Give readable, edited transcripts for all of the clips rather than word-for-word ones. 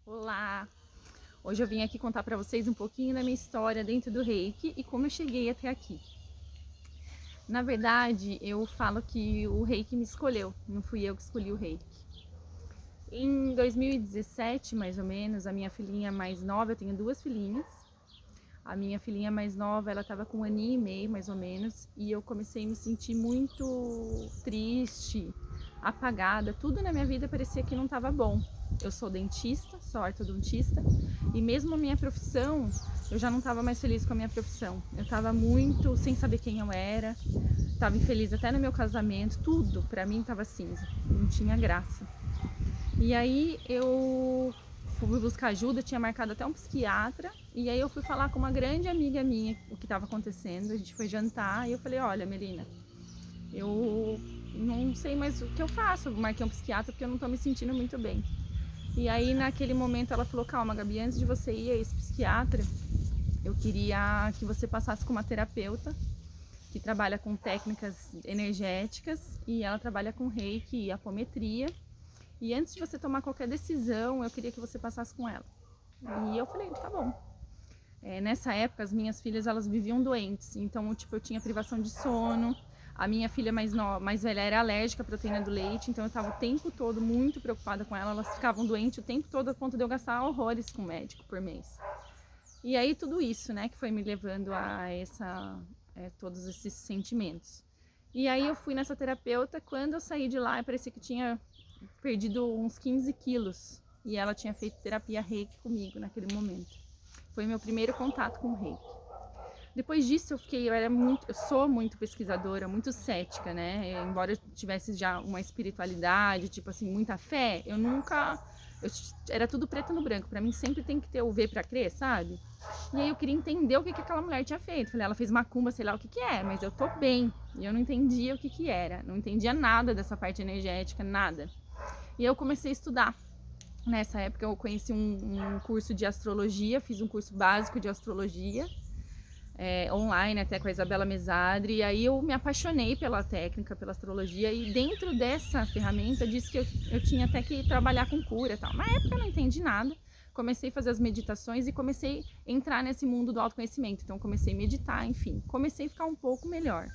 Olá! Hoje eu vim aqui contar para vocês um pouquinho da minha história dentro do Reiki e como eu cheguei até aqui. Na verdade, eu falo que o Reiki me escolheu, não fui eu que escolhi o Reiki. Em 2017, mais ou menos, a minha filhinha mais nova, eu tenho duas filhinhas. A minha filhinha mais nova, ela estava com 1 ano e meio, mais ou menos, e eu comecei a me sentir muito triste, apagada. Tudo na minha vida parecia que não estava bom. Eu sou dentista, sou ortodontista, e mesmo a minha profissão, eu já não estava mais feliz com a minha profissão. Eu estava muito sem saber quem eu era, estava infeliz até no meu casamento, tudo para mim estava cinza, não tinha graça. E aí eu fui buscar ajuda, tinha marcado até um psiquiatra, e aí eu fui falar com uma grande amiga minha o que estava acontecendo. A gente foi jantar e eu falei: olha, Melina, eu não sei mais o que eu faço. Eu marquei um psiquiatra porque eu não tô me sentindo muito bem. E aí naquele momento ela falou: calma, Gabi, antes de você ir a esse psiquiatra, eu queria que você passasse com uma terapeuta que trabalha com técnicas energéticas, e ela trabalha com reiki e apometria. E antes de você tomar qualquer decisão, eu queria que você passasse com ela. E eu falei: tá bom. Nessa época, as minhas filhas, elas viviam doentes. Então, tipo, eu tinha privação de sono. A minha filha mais velha era alérgica à proteína do leite. Então, eu tava o tempo todo muito preocupada com ela. Elas ficavam doentes o tempo todo, a ponto de eu gastar horrores com o médico por mês. E aí, tudo isso, né, que foi me levando a todos esses sentimentos. E aí, eu fui nessa terapeuta. Quando eu saí de lá, parecia que tinha perdido uns 15 quilos. E ela tinha feito terapia reiki comigo naquele momento. Foi meu primeiro contato com o reiki. Depois disso eu sou muito pesquisadora, muito cética, né? Embora eu tivesse já uma espiritualidade, tipo assim, muita fé, era tudo preto no branco. Pra mim sempre tem que ter o ver pra crer, sabe? E aí eu queria entender o que aquela mulher tinha feito. Falei: ela fez macumba, sei lá o que é, mas eu tô bem. E eu não entendia o que era, não entendia nada dessa parte energética, nada. E eu comecei a estudar. Nessa época eu conheci um curso de astrologia, fiz um curso básico de astrologia, online até com a Isabela Mesadri, e aí eu me apaixonei pela técnica, pela astrologia, e dentro dessa ferramenta disse que eu tinha até que trabalhar com cura e tal. Na época eu não entendi nada, comecei a fazer as meditações e comecei a entrar nesse mundo do autoconhecimento. Então comecei a meditar, enfim, comecei a ficar um pouco melhor.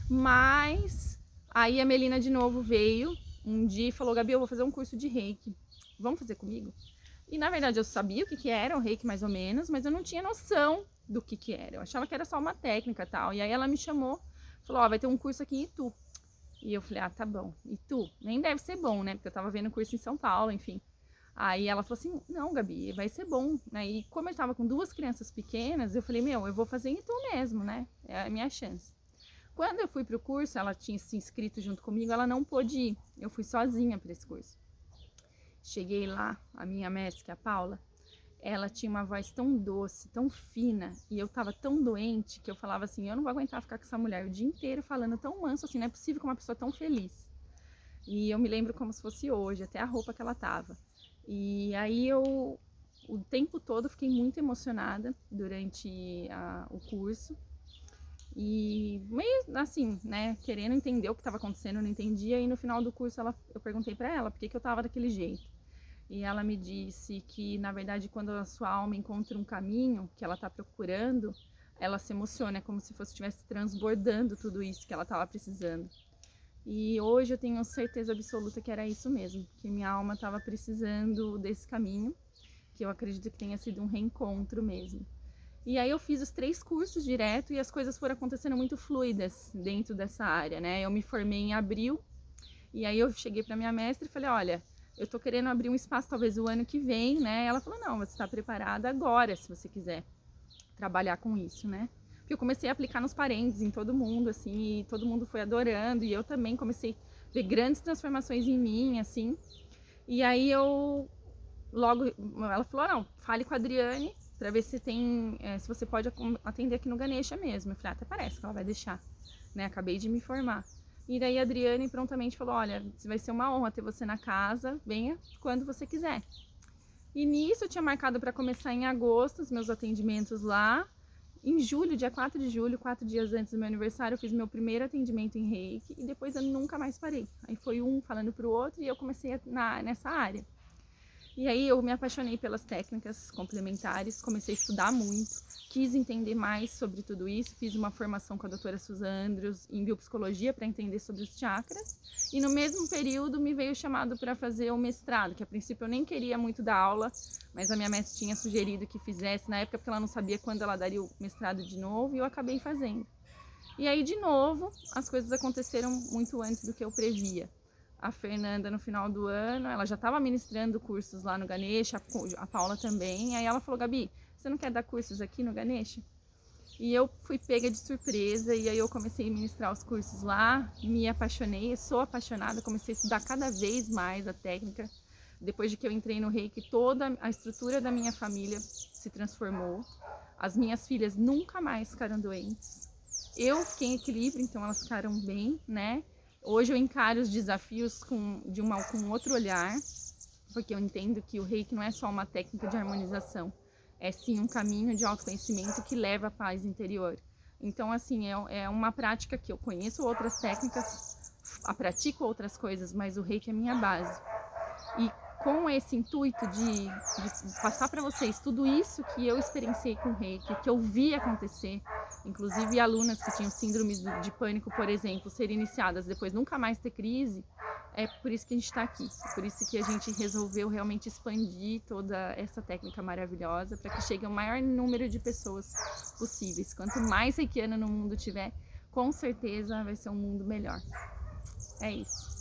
Mas aí a Melina de novo veio um dia e falou: Gabi, eu vou fazer um curso de reiki, vamos fazer comigo? E na verdade eu sabia o que era o reiki mais ou menos, mas eu não tinha noção do que era. Eu achava que era só uma técnica e tal. E aí ela me chamou, falou: ó, vai ter um curso aqui em Itu. E eu falei: ah, tá bom. Itu? Nem deve ser bom, né? Porque eu tava vendo curso em São Paulo, enfim. Aí ela falou assim: não, Gabi, vai ser bom, né? E como eu tava com duas crianças pequenas, eu falei: meu, eu vou fazer em Itu mesmo, né? É a minha chance. Quando eu fui pro curso, ela tinha se inscrito junto comigo, ela não pôde ir. Eu fui sozinha para esse curso. Cheguei lá, a minha mestre, que é a Paula, ela tinha uma voz tão doce, tão fina, e eu tava tão doente que eu falava assim: eu não vou aguentar ficar com essa mulher o dia inteiro falando tão manso assim, não é possível com uma pessoa tão feliz. E eu me lembro como se fosse hoje, até a roupa que ela tava. E aí o tempo todo, fiquei muito emocionada durante o curso. E meio assim, né, querendo entender o que estava acontecendo, eu não entendia. E no final do curso eu perguntei para ela por que eu tava daquele jeito. E ela me disse que, na verdade, quando a sua alma encontra um caminho que ela está procurando, ela se emociona, é como se estivesse transbordando tudo isso que ela estava precisando. E hoje eu tenho certeza absoluta que era isso mesmo, que minha alma estava precisando desse caminho, que eu acredito que tenha sido um reencontro mesmo. E aí eu fiz os 3 cursos direto e as coisas foram acontecendo muito fluidas dentro dessa área, né? Eu me formei em abril e aí eu cheguei para minha mestra e falei: olha, eu tô querendo abrir um espaço talvez o ano que vem, né? Ela falou: não, você está preparada agora, se você quiser trabalhar com isso, né? Porque eu comecei a aplicar nos parentes, em todo mundo, assim, e todo mundo foi adorando, e eu também comecei a ver grandes transformações em mim, assim. E aí logo, ela falou: não, fale com a Adriane para ver se você pode atender aqui no Ganesha mesmo. Eu falei: até parece que ela vai deixar, né? Acabei de me formar. E daí a Adriane prontamente falou: olha, vai ser uma honra ter você na casa, venha quando você quiser. E nisso eu tinha marcado para começar em agosto os meus atendimentos lá. Em julho, dia 4 de julho, 4 dias antes do meu aniversário, eu fiz meu primeiro atendimento em reiki e depois eu nunca mais parei. Aí foi um falando pro outro e eu comecei nessa área. E aí eu me apaixonei pelas técnicas complementares, comecei a estudar muito, quis entender mais sobre tudo isso, fiz uma formação com a doutora Susan Andrews em biopsicologia para entender sobre os chakras, e no mesmo período me veio o chamado para fazer o mestrado, que a princípio eu nem queria muito dar aula, mas a minha mestre tinha sugerido que fizesse na época porque ela não sabia quando ela daria o mestrado de novo, e eu acabei fazendo. E aí, de novo, as coisas aconteceram muito antes do que eu previa. A Fernanda, no final do ano, ela já estava ministrando cursos lá no Ganesha, a Paula também. Aí ela falou, Gabi, você não quer dar cursos aqui no Ganesha? E eu fui pega de surpresa, e aí eu comecei a ministrar os cursos lá, me apaixonei, eu sou apaixonada, comecei a estudar cada vez mais a técnica. Depois de que eu entrei no Reiki, toda a estrutura da minha família se transformou. As minhas filhas nunca mais ficaram doentes. Eu fiquei em equilíbrio, então elas ficaram bem, né? Hoje eu encaro os desafios com outro olhar, porque eu entendo que o Reiki não é só uma técnica de harmonização, é sim um caminho de autoconhecimento que leva à paz interior. Então, assim, é uma prática que eu conheço outras técnicas, pratico outras coisas, mas o Reiki é minha base. E com esse intuito de passar para vocês tudo isso que eu experienciei com o Reiki, que eu vi acontecer, inclusive alunas que tinham síndrome de pânico, por exemplo, serem iniciadas, depois nunca mais ter crise, é por isso que a gente está aqui, é por isso que a gente resolveu realmente expandir toda essa técnica maravilhosa para que chegue ao maior número de pessoas possíveis. Quanto mais reikiano no mundo tiver, com certeza vai ser um mundo melhor. É isso.